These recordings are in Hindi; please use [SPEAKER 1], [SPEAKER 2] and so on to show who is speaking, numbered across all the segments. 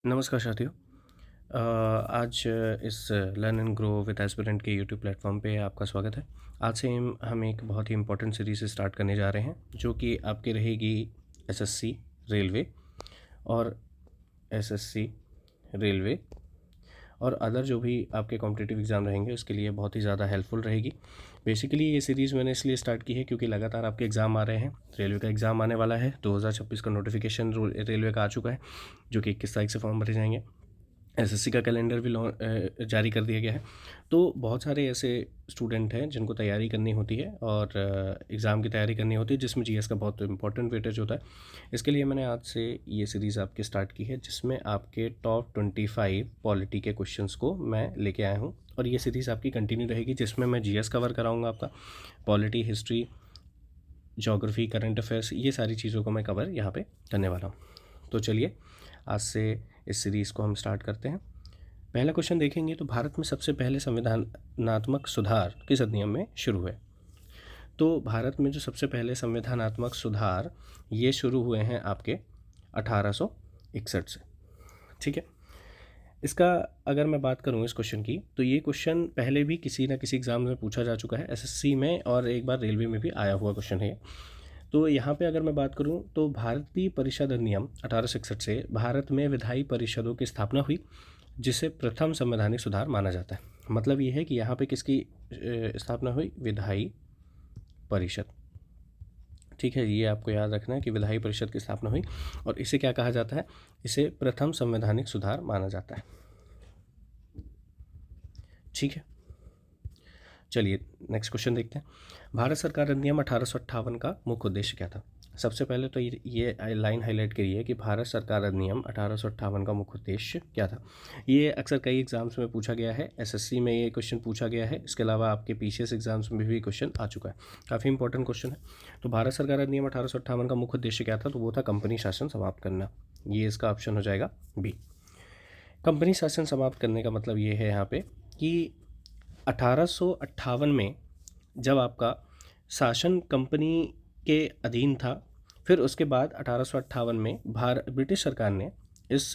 [SPEAKER 1] नमस्कार साथियों। आज इस learn and grow with aspirant के यूट्यूब प्लेटफॉर्म पे आपका स्वागत है। आज से हम एक बहुत ही इम्पोर्टेंट सीरीज़ स्टार्ट करने जा रहे हैं जो कि आपकी रहेगी एसएससी रेलवे और एसएससी रेलवे और अदर जो भी आपके कॉम्पिटिटिव एग्ज़ाम रहेंगे उसके लिए बहुत ही ज़्यादा हेल्पफुल रहेगी। बेसिकली ये सीरीज़ मैंने इसलिए स्टार्ट की है क्योंकि लगातार आपके एग्ज़ाम आ रहे हैं। रेलवे का एग्ज़ाम आने वाला है, 2026 का नोटिफिकेशन रेलवे का आ चुका है जो कि 21 तारीख से फॉर्म भरे जाएंगे। एसएससी का कैलेंडर भी जारी कर दिया गया है। तो बहुत सारे ऐसे स्टूडेंट हैं जिनको तैयारी करनी होती है और एग्ज़ाम की तैयारी करनी होती है जिसमें जीएस का बहुत इंपॉर्टेंट वेटेज होता है। इसके लिए मैंने आज से ये सीरीज़ आपकी स्टार्ट की है जिसमें आपके टॉप 25 पॉलिटी के क्वेश्चंस को मैं लेके आया हूँ और ये सीरीज़ आपकी कंटिन्यू रहेगी जिसमें मैं जीएस कवर कराऊँगा, आपका polity, history, geography, current affairs, ये सारी चीज़ों को मैं कवर यहाँ पे करने वाला हूँ। तो चलिए आज से इस सीरीज़ को हम स्टार्ट करते हैं। पहला क्वेश्चन देखेंगे तो भारत में सबसे पहले संविधानात्मक सुधार किस अधिनियम में शुरू हुए? तो भारत में जो सबसे पहले संविधानात्मक सुधार ये शुरू हुए हैं आपके 1861 से। ठीक है, इसका अगर मैं बात करूँ इस क्वेश्चन की तो ये क्वेश्चन पहले भी किसी ना किसी एग्ज़ाम में पूछा जा चुका है, एसएससी में और एक बार रेलवे में भी आया हुआ क्वेश्चन है। तो यहाँ पे अगर मैं बात करूँ तो भारतीय परिषद अधिनियम 1861 से भारत में विधायी परिषदों की स्थापना हुई जिसे प्रथम संवैधानिक सुधार माना जाता है। मतलब ये है कि यहाँ पे किसकी स्थापना हुई? विधायी परिषद। ठीक है, ये आपको याद रखना है कि विधायी परिषद की स्थापना हुई और इसे क्या कहा जाता है? इसे प्रथम संवैधानिक सुधार माना जाता है। ठीक है, चलिए नेक्स्ट क्वेश्चन देखते हैं। भारत सरकार अधिनियम 1858 का मुख्य उद्देश्य क्या था? सबसे पहले तो ये लाइन हाईलाइट करिए कि भारत सरकार अधिनियम 1858 का मुख्य उद्देश्य क्या था। ये अक्सर कई एग्जाम्स में पूछा गया है, एसएससी में ये क्वेश्चन पूछा गया है, इसके अलावा आपके पीसीएस एग्जाम्स में भी क्वेश्चन आ चुका है, काफ़ी इंपॉर्टेंट क्वेश्चन है। तो भारत सरकार अधिनियम 1858 का मुख्य उद्देश्य क्या था? तो वो था कंपनी शासन समाप्त करना। ये इसका ऑप्शन हो जाएगा बी। कंपनी शासन समाप्त करने का मतलब ये है यहाँ पे कि 1858 में जब आपका शासन कंपनी के अधीन था, फिर उसके बाद 1858 में ब्रिटिश सरकार ने इस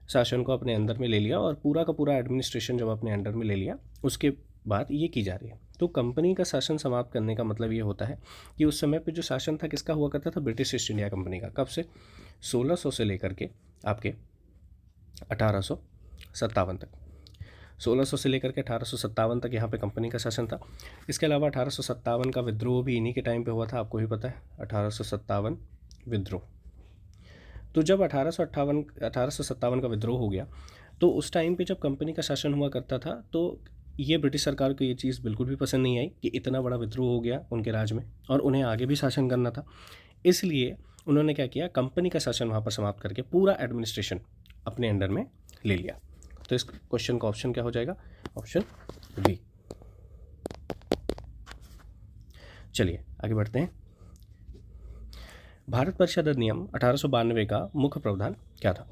[SPEAKER 1] शासन को अपने अंदर में ले लिया और पूरा का पूरा एडमिनिस्ट्रेशन जब अपने अंडर में ले लिया उसके बाद ये की जा रही है। तो कंपनी का शासन समाप्त करने का मतलब ये होता है कि उस समय पे जो शासन था किसका हुआ करता था? ब्रिटिश ईस्ट इंडिया कंपनी का। कब से? 1600 से लेकर के आपके 1857 तक। 1600 से लेकर के 1857 तक यहाँ पे कंपनी का शासन था। इसके अलावा 1857 का विद्रोह भी इन्हीं के टाइम पे हुआ था, आपको भी पता है, 1857 विद्रोह। तो जब 1857 का विद्रोह हो गया तो उस टाइम पे जब कंपनी का शासन हुआ करता था तो ये ब्रिटिश सरकार को ये चीज़ बिल्कुल भी पसंद नहीं आई कि इतना बड़ा विद्रोह हो गया उनके राज में और उन्हें आगे भी शासन करना था। इसलिए उन्होंने क्या किया, कंपनी का शासन वहाँ पर समाप्त करके पूरा एडमिनिस्ट्रेशन अपने अंडर में ले लिया। तो इस क्वेश्चन का ऑप्शन क्या हो जाएगा? Option B. चलिए आगे बढ़ते हैं। भारत परिषद अधिनियम 1892 का मुख्य प्रावधान क्या था?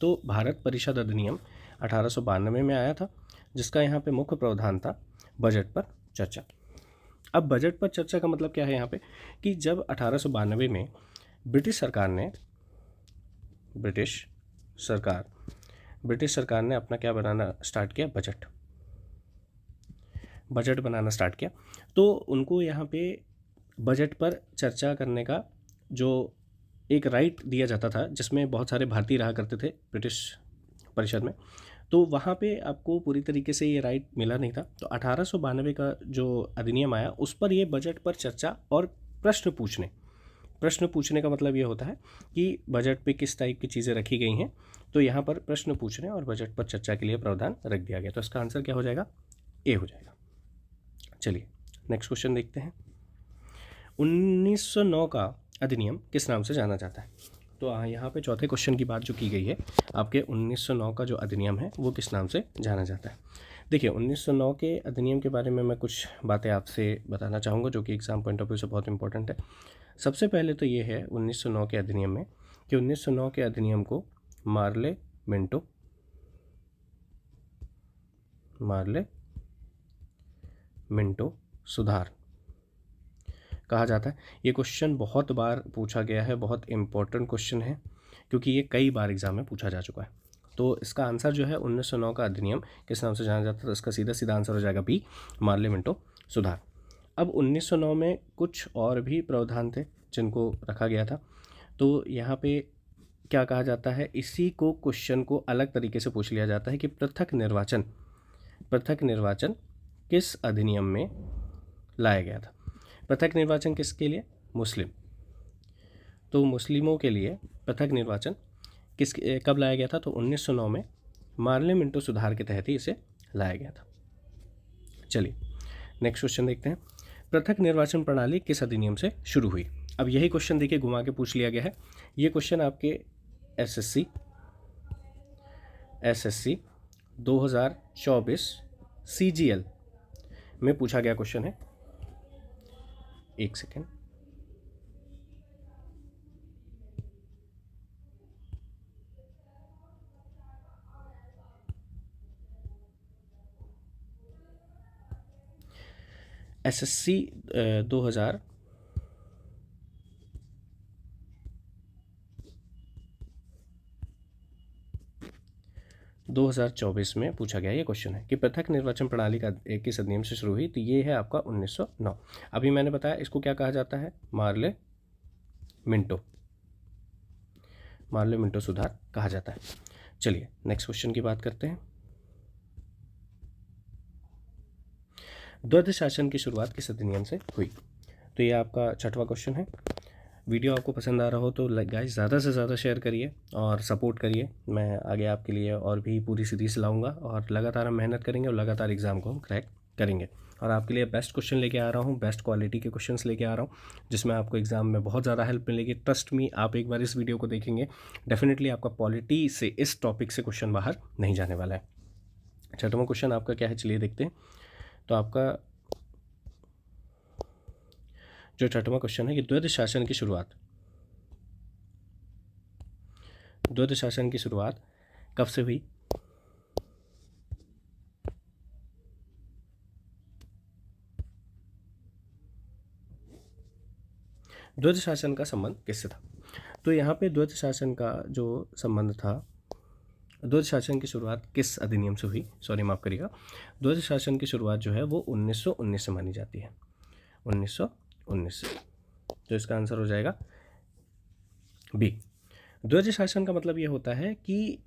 [SPEAKER 1] तो भारत परिषद अधिनियम 1892 में आया था जिसका यहाँ पे मुख्य प्रावधान था बजट पर चर्चा। अब बजट पर चर्चा का मतलब क्या है यहाँ पे कि जब 1892 में ब्रिटिश सरकार ने अपना क्या बनाना स्टार्ट किया? बजट बनाना स्टार्ट किया। तो उनको यहाँ पे बजट पर चर्चा करने का जो एक राइट दिया जाता था जिसमें बहुत सारे भारतीय रहा करते थे ब्रिटिश परिषद में, तो वहाँ पे आपको पूरी तरीके से ये राइट मिला नहीं था। तो 1892 का जो अधिनियम आया उस पर ये बजट पर चर्चा और प्रश्न पूछने का मतलब ये होता है कि बजट पे किस टाइप की चीज़ें रखी गई हैं, तो यहाँ पर प्रश्न पूछने और बजट पर चर्चा के लिए प्रावधान रख दिया गया। तो इसका आंसर क्या हो जाएगा? ए हो जाएगा। चलिए नेक्स्ट क्वेश्चन देखते हैं। 1909 का अधिनियम किस नाम से जाना जाता है? तो यहाँ पे चौथे क्वेश्चन की बात जो की गई है, आपके 1909 का जो अधिनियम है वो किस नाम से जाना जाता है? देखिए 1909 के अधिनियम के बारे में मैं कुछ बातें आपसे बताना चाहूँगा जो कि एग्ज़ाम पॉइंट ऑफ व्यू से बहुत इंपॉर्टेंट है। सबसे पहले तो ये है 1909 के अधिनियम में कि 1909 के अधिनियम को मार्ले मिंटो सुधार कहा जाता है। ये क्वेश्चन बहुत बार पूछा गया है, बहुत इम्पोर्टेंट क्वेश्चन है क्योंकि ये कई बार एग्जाम में पूछा जा चुका है। तो इसका आंसर जो है 1909 का अधिनियम किस नाम से जाना जाता है, तो इसका सीधा सीधा आंसर हो जाएगा बी, मार्ले मिंटो सुधार। अब 1909 में कुछ और भी प्रावधान थे जिनको रखा गया था। तो यहाँ पे क्या कहा जाता है, इसी को क्वेश्चन को अलग तरीके से पूछ लिया जाता है कि पृथक निर्वाचन किस अधिनियम में लाया गया था। पृथक निर्वाचन किसके लिए, मुस्लिम। तो मुस्लिमों के लिए पृथक निर्वाचन कब लाया गया था, तो 1909 में मार्ले मिंटो सुधार के तहत ही इसे लाया गया था। चलिए नेक्स्ट क्वेश्चन देखते हैं, पृथक निर्वाचन प्रणाली किस अधिनियम से शुरू हुई। अब यही क्वेश्चन देखिए घुमा के पूछ लिया गया है। ये क्वेश्चन आपके एसएससी 2024 CGL में पूछा गया क्वेश्चन है। एक सेकेंड, एसएससी 2024 में पूछा गया ये क्वेश्चन है कि पृथक निर्वाचन प्रणाली का किस अधिनियम से शुरू हुई। तो ये है आपका 1909। अभी मैंने बताया इसको क्या कहा जाता है, मार्ले मिंटो सुधार कहा जाता है। चलिए नेक्स्ट क्वेश्चन की बात करते हैं। द्वैध शासन की शुरुआत किस अधिनियम से हुई। तो ये आपका छठवां क्वेश्चन है। वीडियो आपको पसंद आ रहा हो तो गाइस ज़्यादा से ज़्यादा शेयर करिए और सपोर्ट करिए। मैं आगे आपके लिए और भी पूरी सीरीज़ लाऊंगा और लगातार हम मेहनत करेंगे और लगातार एग्ज़ाम को हम क्रैक करेंगे। और आपके लिए बेस्ट क्वेश्चन लेके आ रहा हूँ, बेस्ट क्वालिटी के क्वेश्चंस लेके आ रहा हूँ, जिसमें आपको एग्ज़ाम में बहुत ज़्यादा हेल्प मिलेगी। ट्रस्ट मी, आप एक बार इस वीडियो को देखेंगे डेफिनेटली आपका पॉलिटी से, इस टॉपिक से क्वेश्चन बाहर नहीं जाने वाला है। छठवां क्वेश्चन आपका क्या है, चलिए देखते हैं। तो आपका जो छठवां क्वेश्चन है कि द्वैध शासन की शुरुआत कब से हुई। द्वैध शासन का संबंध किससे था। तो यहाँ पे द्वैध शासन का जो संबंध था, द्वैध शासन की शुरुआत किस अधिनियम से हुई, सॉरी माफ़ करिएगा, द्वैध शासन की शुरुआत जो है वो 1919 से मानी जाती है, 1919 से। तो इसका आंसर हो जाएगा बी। द्वैध शासन का मतलब ये होता है कि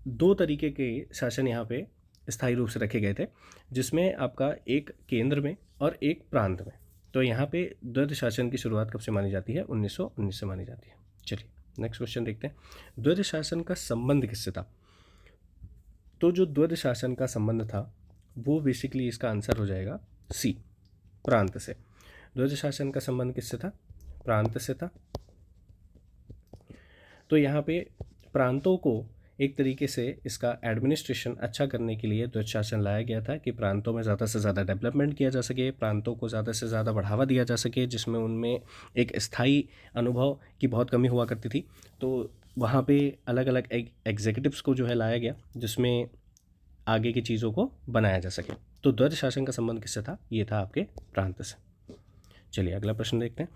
[SPEAKER 1] दो तरीके के शासन यहाँ पे स्थायी रूप से रखे गए थे, जिसमें आपका एक केंद्र में और एक प्रांत में। तो यहाँ पे द्वैध शासन की शुरुआत कब से मानी जाती है, 1919 से मानी जाती है। चलिए नेक्स्ट क्वेश्चन देखते हैं, द्वैध शासन का संबंध किससे था। तो जो द्वैध शासन का संबंध था वो बेसिकली इसका आंसर हो जाएगा सी, प्रांत से। द्वैध शासन का संबंध किससे था, प्रांत से था। तो यहाँ पे प्रांतों को एक तरीके से इसका एडमिनिस्ट्रेशन अच्छा करने के लिए द्वैध शासन लाया गया था कि प्रांतों में ज़्यादा से ज़्यादा डेवलपमेंट किया जा सके, प्रांतों को ज़्यादा से ज़्यादा बढ़ावा दिया जा सके, जिसमें उनमें एक स्थायी अनुभव की बहुत कमी हुआ करती थी। तो वहाँ पे अलग अलग एग्जीक्यूटिव्स को जो है लाया गया, जिसमें आगे की चीज़ों को बनाया जा सके। तो द्वैध शासन का संबंध किससे था, ये था आपके प्रांत से। चलिए अगला प्रश्न देखते हैं,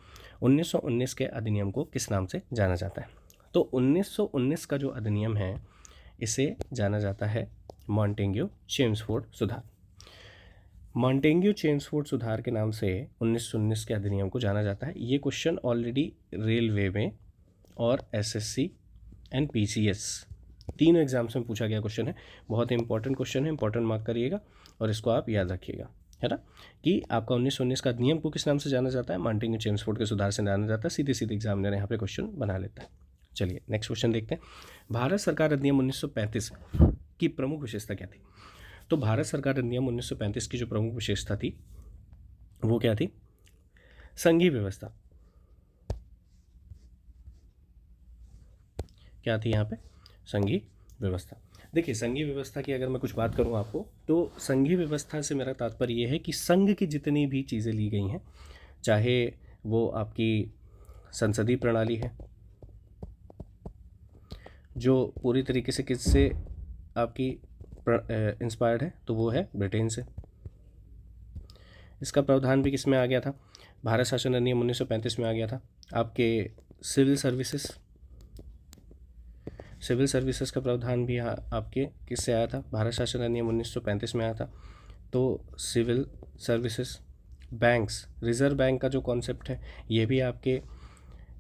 [SPEAKER 1] 1919 के अधिनियम को किस नाम से जाना जाता है। तो 1919 का जो अधिनियम है इसे जाना जाता है मॉन्टेग्यू-चेम्सफोर्ड सुधार। मॉन्टेग्यू-चेम्सफोर्ड सुधार के नाम से 1919 के अधिनियम को जाना जाता है। ये क्वेश्चन ऑलरेडी रेलवे में और एसएससी एंड पीसीएस तीनों एग्जाम्स में पूछा गया क्वेश्चन है। बहुत इंपॉर्टेंट क्वेश्चन है, इंपॉर्टेंट मार्क करिएगा और इसको आप याद रखिएगा, है ना, कि आपका 1919 का अधिनियम को किस नाम से जाना जाता है, मॉन्टेग्यू-चेम्सफोर्ड के सुधार से जाना जाता है। सीधे सीधे एग्जामिनर यहाँ पे क्वेश्चन बना लेता है। चलिए नेक्स्ट क्वेश्चन देखते हैं, भारत सरकार अधिनियम 1935 की प्रमुख विशेषता क्या थी। तो भारत सरकार अधिनियम 1935 की जो प्रमुख विशेषता थी वो क्या थी, संघीय व्यवस्था। क्या थी यहाँ पे, संघीय व्यवस्था। देखिए संघीय व्यवस्था की अगर मैं कुछ बात करूँ आपको, तो संघीय व्यवस्था से मेरा तात्पर्य ये है कि संघ की जितनी भी चीज़ें ली गई हैं, चाहे वो आपकी संसदीय प्रणाली है जो पूरी तरीके से किससे आपकी इंस्पायर्ड है, तो वो है ब्रिटेन से। इसका प्रावधान भी किस में आ गया था, भारत शासन अधिनियम 1935 में आ गया था। आपके सिविल सर्विसेज, सिविल सर्विसेज का प्रावधान भी आपके किससे आया था? भारत शासन अधिनियम 1935 में आया था। तो civil services, banks, reserve bank का जो कॉन्सेप्ट है ये भी आपके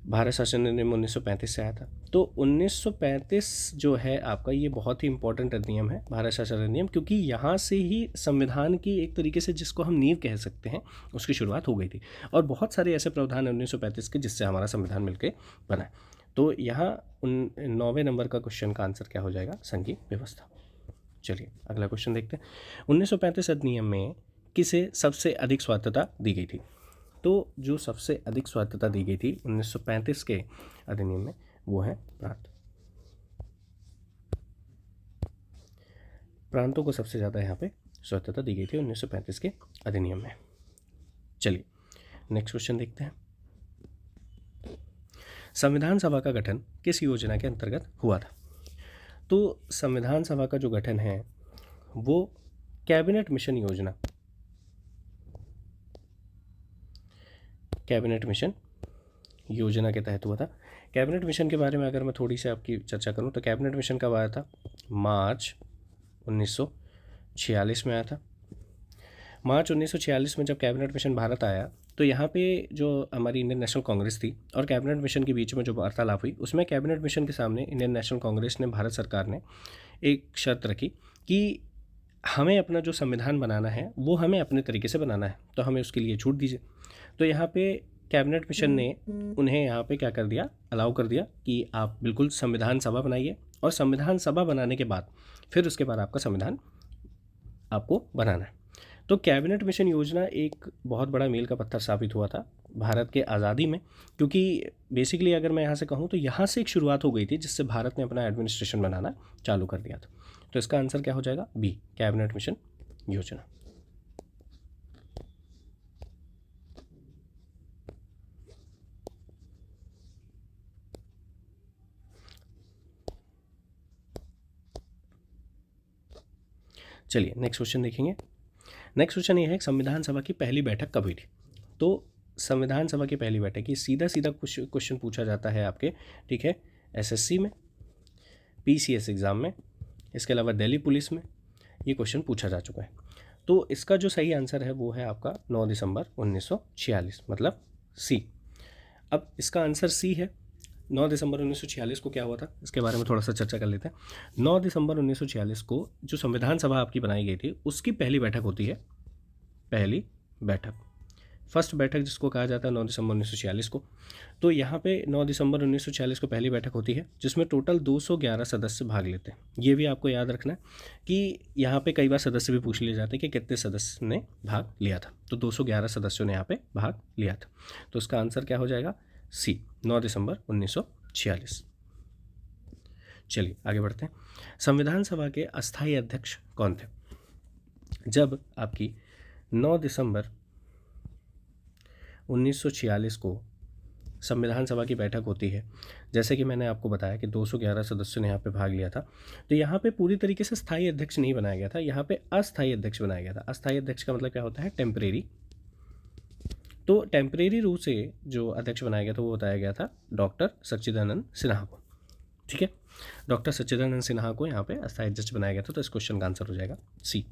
[SPEAKER 1] भारत शासन अधिनियम 1935 से आया था। तो 1935 जो है आपका, ये बहुत ही इंपॉर्टेंट अधिनियम है भारत शासन अधिनियम, क्योंकि यहाँ से ही संविधान की एक तरीके से जिसको हम नींव कह सकते हैं उसकी शुरुआत हो गई थी। और बहुत सारे ऐसे प्रावधान हैं 1935 के जिससे हमारा संविधान मिलकर बना है। तो यहाँ 9वें नंबर का क्वेश्चन का आंसर क्या हो जाएगा? संघीय व्यवस्था। चलिए अगला क्वेश्चन देखते हैं। 1935 अधिनियम में किसे सबसे अधिक स्वायत्तता दी गई थी? तो जो सबसे अधिक स्वायत्तता दी गई थी 1935 के अधिनियम में वो है प्रांत। प्रांतों को सबसे ज़्यादा यहाँ पे स्वायत्तता दी गई थी 1935 के अधिनियम में। चलिए नेक्स्ट क्वेश्चन देखते हैं। संविधान सभा का गठन किस योजना के अंतर्गत हुआ था? तो संविधान सभा का जो गठन है वो कैबिनेट मिशन योजना, कैबिनेट मिशन योजना के तहत हुआ था। कैबिनेट मिशन के बारे में अगर मैं थोड़ी सी आपकी चर्चा करूं तो कैबिनेट मिशन कब आया था? मार्च 1946 में आया था। मार्च 1946 में जब कैबिनेट मिशन भारत आया तो यहाँ पे जो हमारी इंडियन नेशनल कांग्रेस थी और कैबिनेट मिशन के बीच में जो वार्तालाप हुई उसमें कैबिनेट मिशन के सामने इंडियन नेशनल कांग्रेस ने, भारत सरकार ने एक शर्त रखी कि हमें अपना जो संविधान बनाना है वो हमें अपने तरीके से बनाना है, तो हमें उसके लिए छूट दीजिए। तो यहाँ पे कैबिनेट मिशन ने उन्हें यहाँ पे क्या कर दिया? अलाउ कर दिया कि आप बिल्कुल संविधान सभा बनाइए, और संविधान सभा बनाने के बाद फिर उसके बाद आपका संविधान आपको बनाना है। तो कैबिनेट मिशन योजना एक बहुत बड़ा मील का पत्थर साबित हुआ था भारत के आज़ादी में, क्योंकि बेसिकली अगर मैं यहाँ से कहूँ तो यहाँ से एक शुरुआत हो गई थी जिससे भारत ने अपना एडमिनिस्ट्रेशन बनाना चालू कर दिया था। तो इसका आंसर क्या हो जाएगा? बी, कैबिनेट मिशन योजना। चलिए नेक्स्ट क्वेश्चन देखेंगे। नेक्स्ट क्वेश्चन ये है कि संविधान सभा की पहली बैठक कब हुई थी? तो संविधान सभा की पहली बैठक, ये सीधा सीधा क्वेश्चन पूछा जाता है आपके, ठीक है, एसएससी में, पीसीएस एग्ज़ाम में, इसके अलावा दिल्ली पुलिस में ये क्वेश्चन पूछा जा चुका है। तो इसका जो सही आंसर है वो है आपका 9 दिसंबर 1946, मतलब सी। अब इसका आंसर सी है। 9 दिसंबर 1946 को क्या हुआ था इसके बारे में थोड़ा सा चर्चा कर लेते हैं। 9 दिसंबर 1946 को जो संविधान सभा आपकी बनाई गई थी उसकी पहली बैठक होती है, पहली बैठक, फर्स्ट बैठक जिसको कहा जाता है 9 दिसंबर 1946 को। तो यहाँ पे 9 दिसंबर 1946 को पहली बैठक होती है जिसमें टोटल 211 सदस्य भाग लेते हैं। ये भी आपको याद रखना है कि यहाँ पे कई बार सदस्य भी पूछ लिए जाते हैं कि कितने सदस्य ने भाग लिया था। तो 211 सदस्यों ने यहाँ पे भाग लिया था। तो इसका आंसर क्या हो जाएगा? सी, 9 दिसंबर 1946। चलिए आगे बढ़ते हैं। संविधान सभा के अस्थायी अध्यक्ष कौन थे? जब आपकी 9 दिसंबर 1946 को संविधान सभा की बैठक होती है, जैसे कि मैंने आपको बताया कि 211 सदस्यों ने यहाँ पे भाग लिया था, तो यहाँ पे पूरी तरीके से स्थायी अध्यक्ष नहीं बनाया गया था, यहाँ पे अस्थायी अध्यक्ष बनाया गया था। अस्थायी अध्यक्ष का मतलब क्या होता है? टेम्परेरी। तो टेम्परेरी रूप से जो अध्यक्ष बनाया गया था वो बताया गया था डॉक्टर सच्चिदानंद सिन्हा को, ठीक है। डॉक्टर सच्चिदानंद सिन्हा को यहाँ पे अस्थायी अध्यक्ष बनाया गया था। तो इस क्वेश्चन का आंसर हो जाएगा सी।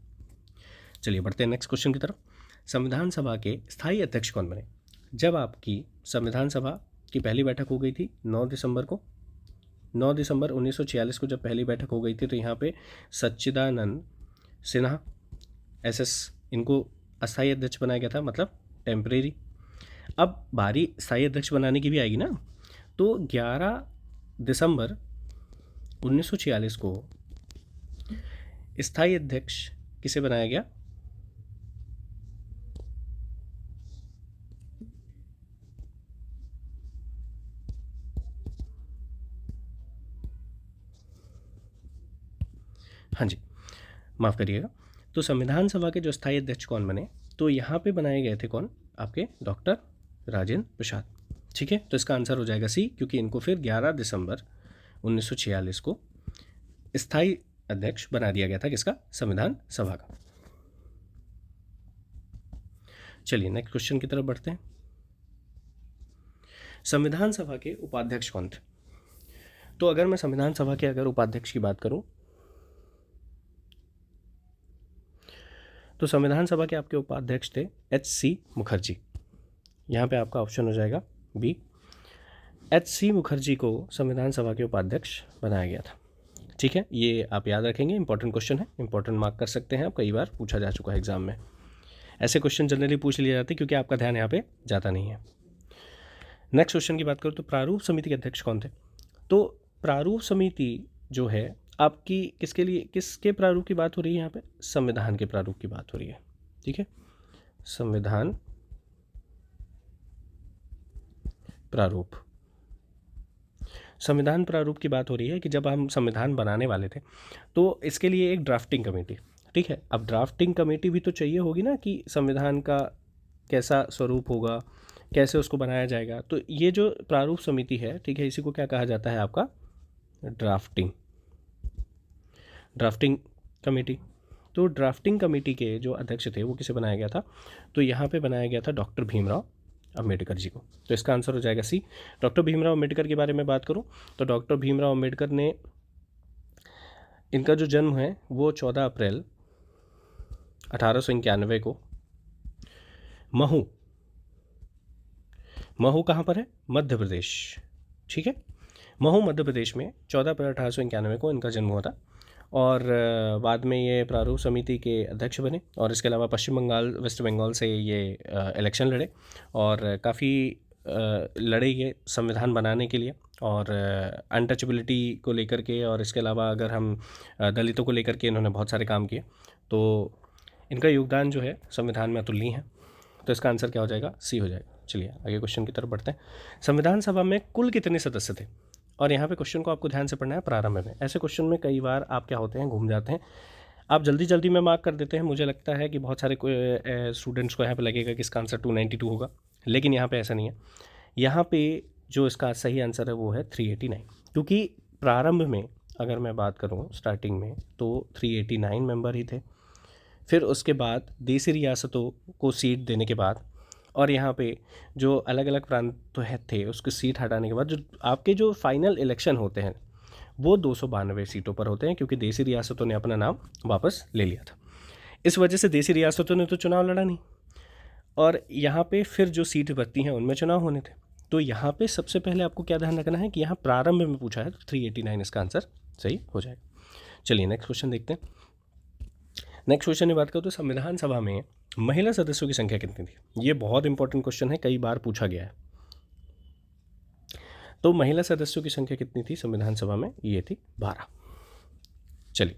[SPEAKER 1] चलिए बढ़ते हैं नेक्स्ट क्वेश्चन की तरफ। संविधान सभा के स्थायी अध्यक्ष कौन बने? जब आपकी संविधान सभा की पहली बैठक हो गई थी 9 दिसंबर को, 9 दिसंबर 1946 को जब पहली बैठक हो गई थी तो यहाँ पे सच्चिदानंद सिन्हा एसएस, इनको अस्थायी अध्यक्ष बनाया गया था, मतलब टेम्परेरी। अब बारी स्थायी अध्यक्ष बनाने की भी आएगी ना, तो 11 दिसंबर 1946 को स्थायी अध्यक्ष किसे बनाया गया? हाँ जी, माफ़ करिएगा। तो संविधान सभा के जो स्थायी अध्यक्ष कौन बने? तो यहाँ पे बनाए गए थे कौन? आपके डॉक्टर राजेंद्र प्रसाद, ठीक है। तो इसका आंसर हो जाएगा सी, क्योंकि इनको फिर 11 दिसंबर 1946 को स्थायी अध्यक्ष बना दिया गया था, किसका? संविधान सभा का। चलिए नेक्स्ट क्वेश्चन की तरफ बढ़ते हैं। संविधान सभा के उपाध्यक्ष कौन थे? तो अगर मैं संविधान सभा के अगर उपाध्यक्ष की बात करूं, तो संविधान सभा के आपके उपाध्यक्ष थे H.C. मुखर्जी। यहाँ पे आपका ऑप्शन हो जाएगा बी। H.C. मुखर्जी को संविधान सभा के उपाध्यक्ष बनाया गया था। ठीक है, ये आप याद रखेंगे, इंपॉर्टेंट क्वेश्चन है, इंपॉर्टेंट मार्क कर सकते हैं आप, कई बार पूछा जा चुका है एग्जाम में। ऐसे क्वेश्चन जनरली पूछ लिए जाते हैं क्योंकि आपका ध्यान यहाँ पे जाता नहीं है। नेक्स्ट क्वेश्चन की बात करूँ तो प्रारूप समिति के अध्यक्ष कौन थे? तो प्रारूप समिति जो है आपकी किसके लिए, किसके प्रारूप की बात हो रही है यहाँ पे? संविधान के प्रारूप की बात हो रही है। ठीक है, संविधान प्रारूप, संविधान प्रारूप की बात हो रही है कि जब हम संविधान बनाने वाले थे तो इसके लिए एक ड्राफ्टिंग कमेटी, ठीक है, अब ड्राफ्टिंग कमेटी भी तो चाहिए होगी ना कि संविधान का कैसा स्वरूप होगा, कैसे उसको बनाया जाएगा। तो ये जो प्रारूप समिति है, ठीक है, इसी को क्या कहा जाता है? आपका ड्राफ्टिंग कमेटी। तो ड्राफ्टिंग कमेटी के जो अध्यक्ष थे वो किसे बनाया गया था? तो यहाँ पे बनाया गया था डॉक्टर भीमराव अम्बेडकर जी को। तो इसका आंसर हो जाएगा सी। डॉक्टर भीमराव अम्बेडकर के बारे में बात करूँ तो डॉक्टर भीमराव अम्बेडकर ने, इनका जो जन्म है वो 14 अप्रैल 1891 को महू कहाँ पर है? मध्य प्रदेश। ठीक है, महू मध्य प्रदेश में 14 अप्रैल 1891 को इनका जन्म हुआ था और बाद में ये प्रारूप समिति के अध्यक्ष बने। और इसके अलावा पश्चिम बंगाल, वेस्ट बंगाल से ये इलेक्शन लड़े और काफ़ी लड़े ये संविधान बनाने के लिए और अनटचेबिलिटी को लेकर के, और इसके अलावा अगर हम दलितों को लेकर के इन्होंने बहुत सारे काम किए। तो इनका योगदान जो है संविधान में अतुलनीय है। तो इसका आंसर क्या हो जाएगा? सी हो जाएगा। चलिए आगे क्वेश्चन की तरफ बढ़ते हैं। संविधान सभा में कुल कितने सदस्य थे? और यहाँ पे क्वेश्चन को आपको ध्यान से पढ़ना है प्रारंभ में। ऐसे क्वेश्चन में कई बार आप क्या होते हैं, घूम जाते हैं, आप जल्दी जल्दी में मार्क कर देते हैं। मुझे लगता है कि बहुत सारे स्टूडेंट्स को यहाँ पे लगेगा कि इसका आंसर 292 होगा, लेकिन यहाँ पे ऐसा नहीं है। यहाँ पे जो इसका सही आंसर है वो है 389, क्योंकि प्रारंभ में अगर मैं बात करूँ स्टार्टिंग में तो 389 मेंबर ही थे। फिर उसके बाद देसी रियासतों को सीट देने के बाद और यहाँ पे जो अलग अलग प्रांत थे उसकी सीट हटाने के बाद जो आपके जो फाइनल इलेक्शन होते हैं वो 292 सीटों पर होते हैं, क्योंकि देसी रियासतों ने अपना नाम वापस ले लिया था। इस वजह से देसी रियासतों ने तो चुनाव लड़ा नहीं और यहाँ पे फिर जो सीट बचती हैं उनमें चुनाव होने थे। तो यहाँ पे सबसे पहले आपको क्या ध्यान रखना है कि यहाँ प्रारंभ में पूछा है, तो 389 इसका आंसर सही हो जाएगा। चलिए नेक्स्ट क्वेश्चन देखते हैं। नेक्स्ट क्वेश्चन की बात करूँ तो संविधान सभा में महिला सदस्यों की संख्या कितनी थी? ये बहुत इंपॉर्टेंट क्वेश्चन है, कई बार पूछा गया है। तो महिला सदस्यों की संख्या कितनी थी संविधान सभा में? ये थी 12। चलिए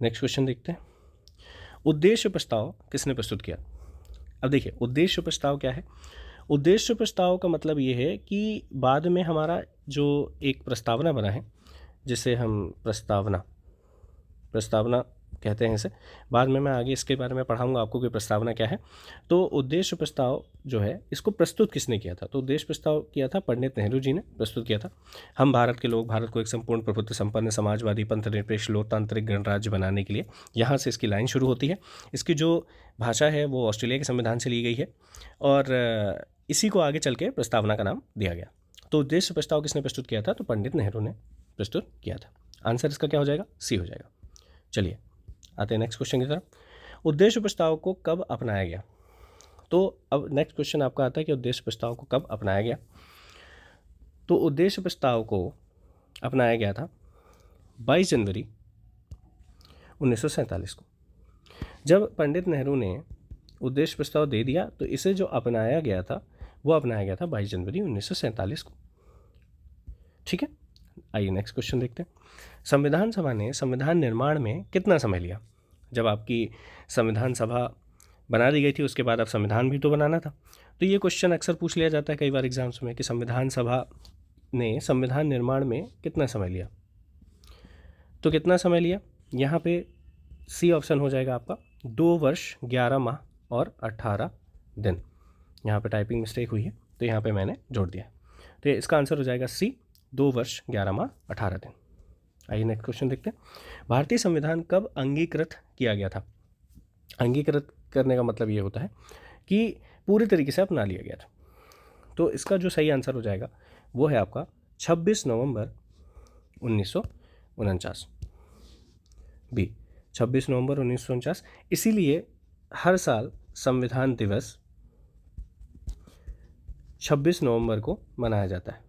[SPEAKER 1] नेक्स्ट क्वेश्चन देखते हैं। उद्देश्य प्रस्ताव किसने प्रस्तुत किया? अब देखिए उद्देश्य प्रस्ताव क्या है? उद्देश्य प्रस्ताव का मतलब ये है कि बाद में हमारा जो एक प्रस्तावना बना है, जिसे हम प्रस्तावना कहते हैं इसे, बाद में मैं आगे इसके बारे में पढ़ाऊंगा आपको कि प्रस्तावना क्या है। तो उद्देश्य प्रस्ताव जो है इसको प्रस्तुत किसने किया था? तो उद्देश्य प्रस्ताव किया था पंडित नेहरू जी ने प्रस्तुत किया था। हम भारत के लोग भारत को एक संपूर्ण प्रभुत्व संपन्न समाजवादी पंथ निरपेक्ष लोकतांत्रिक गणराज्य बनाने के लिए, यहाँ से इसकी लाइन शुरू होती है। इसकी जो भाषा है वो ऑस्ट्रेलिया के संविधान से ली गई है और इसी को आगे चल के प्रस्तावना का नाम दिया गया। तो उद्देश्य प्रस्ताव किसने प्रस्तुत किया था? तो पंडित नेहरू ने प्रस्तुत किया था। आंसर इसका क्या हो जाएगा? सी हो जाएगा। चलिए आते हैं नेक्स्ट क्वेश्चन की तरफ। उद्देश्य प्रस्ताव को कब अपनाया गया? तो अब नेक्स्ट क्वेश्चन आपका आता है कि उद्देश्य प्रस्ताव को कब अपनाया गया। तो उद्देश्य प्रस्ताव को अपनाया गया था 22 जनवरी 1947 को। जब पंडित नेहरू ने उद्देश्य प्रस्ताव दे दिया तो इसे जो अपनाया गया था वो अपनाया गया था 22 जनवरी 1947 को। ठीक है, आइए नेक्स्ट क्वेश्चन देखते हैं। संविधान सभा ने संविधान निर्माण में कितना समय लिया? जब आपकी संविधान सभा बना दी गई थी उसके बाद अब संविधान भी तो बनाना था। तो ये क्वेश्चन अक्सर पूछ लिया जाता है कई बार एग्जाम्स में कि संविधान सभा ने संविधान निर्माण में कितना समय लिया। तो कितना समय लिया? यहाँ पे सी ऑप्शन हो जाएगा आपका 2 वर्ष 11 माह और 18 दिन। यहाँ पे टाइपिंग मिस्टेक हुई है तो यहाँ पे मैंने जोड़ दिया। तो इसका आंसर हो जाएगा सी 2 वर्ष 11 माह 18 दिन। आइए नेक्स्ट क्वेश्चन देखते हैं। भारतीय संविधान कब अंगीकृत किया गया था? अंगीकृत करने का मतलब ये होता है कि पूरी तरीके से अपना लिया गया था। तो इसका जो सही आंसर हो जाएगा वो है आपका 26 नवंबर 1949। बी 26 नवंबर 1949। इसीलिए हर साल संविधान दिवस 26 नवंबर को मनाया जाता है।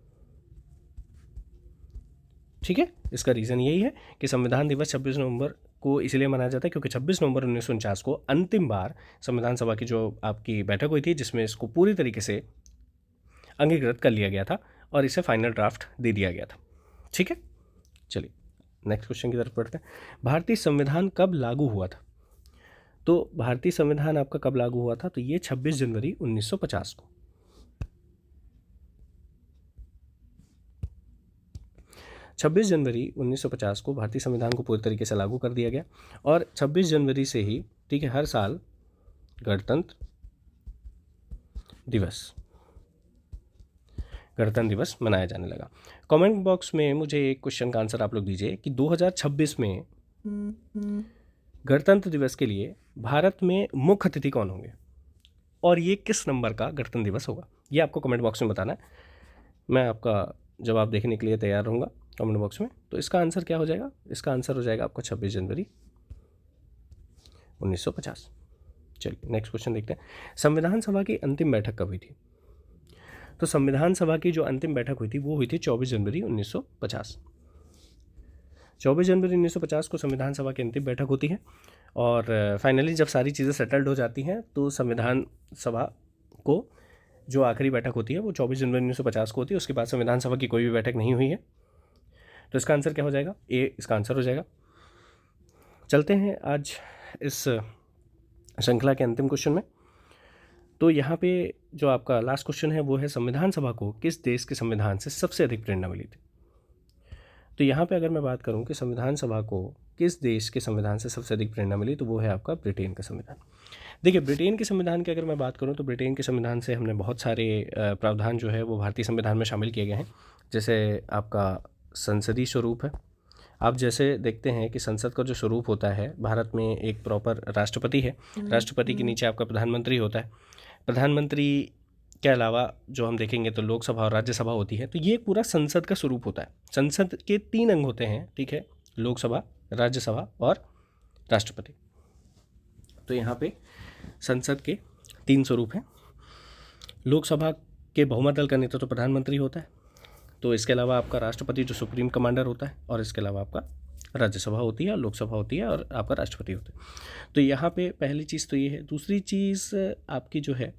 [SPEAKER 1] ठीक है, इसका रीज़न यही है कि संविधान दिवस 26 नवंबर को इसलिए मनाया जाता है क्योंकि 26 नवंबर 1949 को अंतिम बार संविधान सभा की जो आपकी बैठक हुई थी, जिसमें इसको पूरी तरीके से अंगीकृत कर लिया गया था और इसे फाइनल ड्राफ्ट दे दिया गया था। ठीक है, चलिए नेक्स्ट क्वेश्चन की तरफ बढ़ते हैं। भारतीय संविधान कब लागू हुआ था? तो भारतीय संविधान आपका कब लागू हुआ था? तो ये 26 जनवरी 1950 को। 26 जनवरी 1950 को भारतीय संविधान को पूरी तरीके से लागू कर दिया गया और 26 जनवरी से ही, ठीक है, हर साल गणतंत्र दिवस मनाया जाने लगा। कमेंट बॉक्स में मुझे एक क्वेश्चन का आंसर आप लोग दीजिए कि 2026 में गणतंत्र दिवस के लिए भारत में मुख्य अतिथि कौन होंगे और ये किस नंबर का गणतंत्र दिवस होगा, ये आपको कमेंट बॉक्स में बताना है। मैं आपका जवाब देखने के लिए तैयार रहूँगा कमेंट बॉक्स में। तो इसका आंसर क्या हो जाएगा? इसका आंसर हो जाएगा आपका 26 जनवरी 1950। चलिए नेक्स्ट क्वेश्चन देखते हैं। संविधान सभा की अंतिम बैठक कब हुई थी? तो संविधान सभा की जो अंतिम बैठक हुई थी वो हुई थी 24 जनवरी 1950। 24 जनवरी 1950 को संविधान सभा की अंतिम बैठक होती है और फाइनली जब सारी चीज़ें सेटल्ड हो जाती हैं तो संविधान सभा को जो आखिरी बैठक होती है वो 24 जनवरी 1950 को होती है। उसके बाद संविधान सभा की कोई भी बैठक नहीं हुई है। तो इसका आंसर क्या हो जाएगा? ए इसका आंसर हो जाएगा। चलते हैं आज इस श्रृंखला के अंतिम क्वेश्चन में। तो यहाँ पे जो आपका लास्ट क्वेश्चन है वो है संविधान सभा को किस देश के संविधान से सबसे अधिक प्रेरणा मिली थी? तो यहाँ पे अगर मैं बात करूँ कि संविधान सभा को किस देश के संविधान से सबसे अधिक प्रेरणा मिली तो वो है आपका ब्रिटेन का संविधान। देखिए, ब्रिटेन के संविधान की अगर मैं बात करूँ तो ब्रिटेन के संविधान से हमने बहुत सारे प्रावधान जो है वो भारतीय संविधान में शामिल किए गए हैं। जैसे आपका संसदीय स्वरूप है। आप जैसे देखते हैं कि संसद का जो स्वरूप होता है, भारत में एक प्रॉपर राष्ट्रपति है, राष्ट्रपति के नीचे आपका प्रधानमंत्री होता है। प्रधानमंत्री के अलावा जो हम देखेंगे तो लोकसभा और राज्यसभा होती है। तो ये पूरा संसद का स्वरूप होता है। संसद के 3 अंग होते हैं, ठीक है, लोकसभा, राज्यसभा और राष्ट्रपति। तो यहाँ पे संसद के 3 स्वरूप हैं। लोकसभा के बहुमत दल का नेतृत्व तो प्रधानमंत्री होता है। तो इसके अलावा आपका राष्ट्रपति जो सुप्रीम कमांडर होता है और इसके अलावा आपका राज्यसभा होती है, लोकसभा होती है और आपका राष्ट्रपति होता है। तो यहाँ पे पहली चीज़ तो ये है। दूसरी चीज़ आपकी जो है,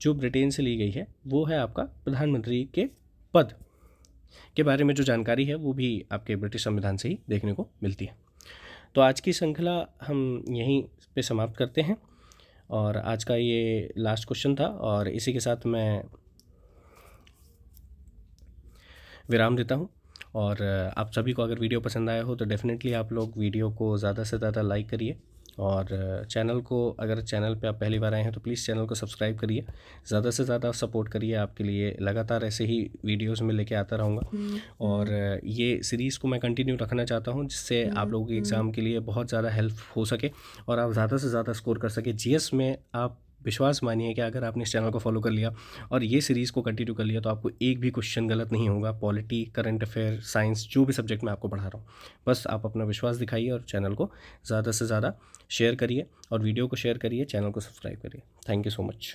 [SPEAKER 1] जो ब्रिटेन से ली गई है, वो है आपका प्रधानमंत्री के पद के बारे में जो जानकारी है वो भी आपके ब्रिटिश संविधान से ही देखने को मिलती है। तो आज की श्रृंखला हम यहीं पे समाप्त करते हैं और आज का ये लास्ट क्वेश्चन था और इसी के साथ मैं विराम देता हूँ। और आप सभी को अगर वीडियो पसंद आया हो तो डेफ़िनेटली आप लोग वीडियो को ज़्यादा से ज़्यादा लाइक करिए और चैनल को, अगर चैनल पे आप पहली बार आए हैं तो प्लीज़ चैनल को सब्सक्राइब करिए। ज़्यादा से ज़्यादा सपोर्ट करिए। आपके लिए लगातार ऐसे ही वीडियोस में लेके आता रहूँगा और ये सीरीज़ को मैं कंटिन्यू रखना चाहता हूँ जिससे आप लोगों के एग्ज़ाम के लिए बहुत ज़्यादा हेल्प हो सके और आप ज़्यादा से ज़्यादा स्कोर कर सके। जीएस में आप विश्वास मानिए कि अगर आपने इस चैनल को फॉलो कर लिया और ये सीरीज़ को कंटिन्यू कर लिया तो आपको एक भी क्वेश्चन गलत नहीं होगा। पॉलिटी, करंट अफेयर, साइंस, जो भी सब्जेक्ट मैं आपको पढ़ा रहा हूँ, बस आप अपना विश्वास दिखाइए और चैनल को ज़्यादा से ज़्यादा शेयर करिए और वीडियो को शेयर करिए, चैनल को सब्सक्राइब करिए। Thank you so much.